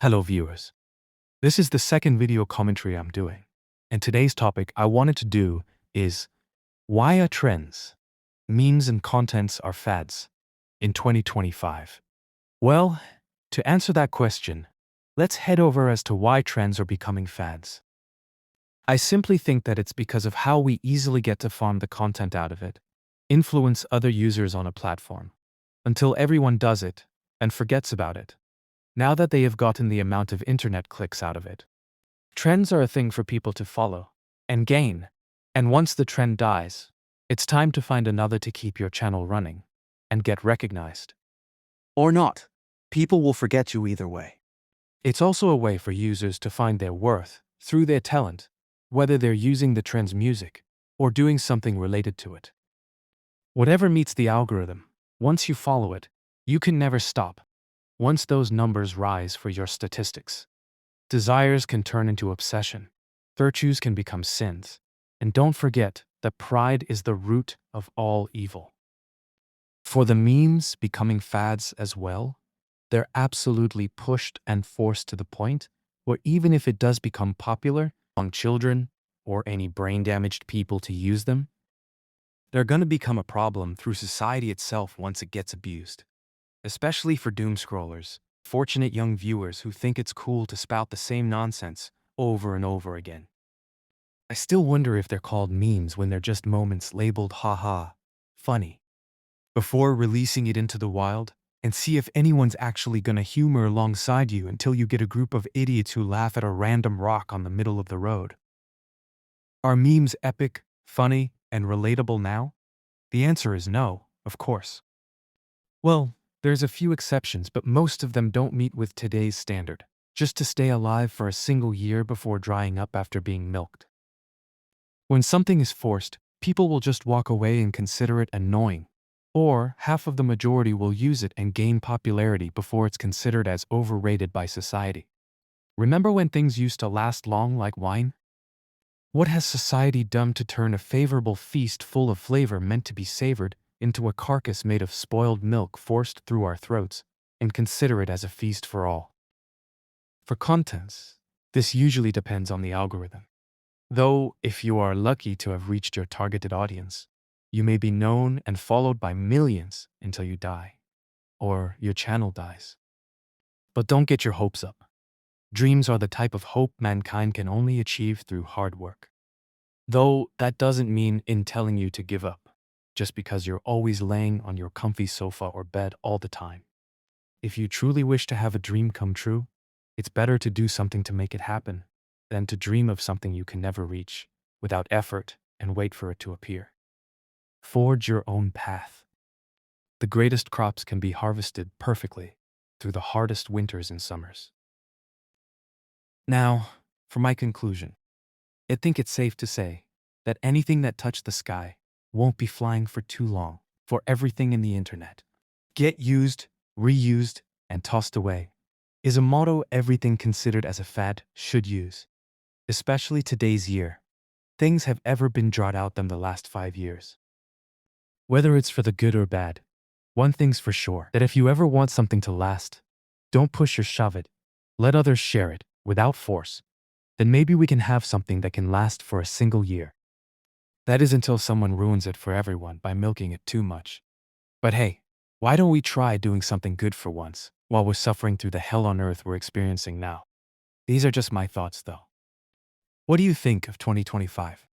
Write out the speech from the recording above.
Hello viewers. This is the second video commentary I'm doing. And today's topic I wanted to do is why are trends, memes and contents are fads in 2025? Well, to answer that question, let's head over as to why trends are becoming fads. I simply think that it's because of how we easily get to farm the content out of it, influence other users on a platform, until everyone does it and forgets about it, now that they have gotten the amount of internet clicks out of it. Trends are a thing for people to follow and gain, and once the trend dies, it's time to find another to keep your channel running and get recognized. Or not. People will forget you either way. It's also a way for users to find their worth through their talent, whether they're using the trend's music or doing something related to it. Whatever meets the algorithm, once you follow it, you can never stop. Once those numbers rise for your statistics, desires can turn into obsession, virtues can become sins, and don't forget that pride is the root of all evil. For the memes becoming fads as well, they're absolutely pushed and forced to the point where even if it does become popular among children or any brain-damaged people to use them, they're going to become a problem through society itself once it gets abused. Especially for doomscrollers, fortunate young viewers who think it's cool to spout the same nonsense over and over again. I still wonder if they're called memes when they're just moments labeled haha, funny, before releasing it into the wild, and see if anyone's actually gonna humor alongside you until you get a group of idiots who laugh at a random rock on the middle of the road. Are memes epic, funny, and relatable now? The answer is no, of course. Well, there's a few exceptions, but most of them don't meet with today's standard, just to stay alive for a single year before drying up after being milked. When something is forced, people will just walk away and consider it annoying, or half of the majority will use it and gain popularity before it's considered as overrated by society. Remember when things used to last long like wine? What has society done to turn a favorable feast full of flavor meant to be savored into a carcass made of spoiled milk forced through our throats, and consider it as a feast for all? For contents, this usually depends on the algorithm. Though, if you are lucky to have reached your targeted audience, you may be known and followed by millions until you die, or your channel dies. But don't get your hopes up. Dreams are the type of hope mankind can only achieve through hard work. Though that doesn't mean in telling you to give up, just because you're always laying on your comfy sofa or bed all the time. If you truly wish to have a dream come true, it's better to do something to make it happen than to dream of something you can never reach without effort and wait for it to appear. Forge your own path. The greatest crops can be harvested perfectly through the hardest winters and summers. Now, for my conclusion, I think it's safe to say that anything that touched the sky won't be flying for too long. For everything in the internet, get used, reused, and tossed away, is a motto everything considered as a fad should use. Especially today's year, things have ever been drawn out than the last 5 years. Whether it's for the good or bad, one thing's for sure, that if you ever want something to last, don't push or shove it, let others share it without force. Then maybe we can have something that can last for a single year. That is until someone ruins it for everyone by milking it too much. But hey, why don't we try doing something good for once, while we're suffering through the hell on earth we're experiencing now? These are just my thoughts though. What do you think of 2025?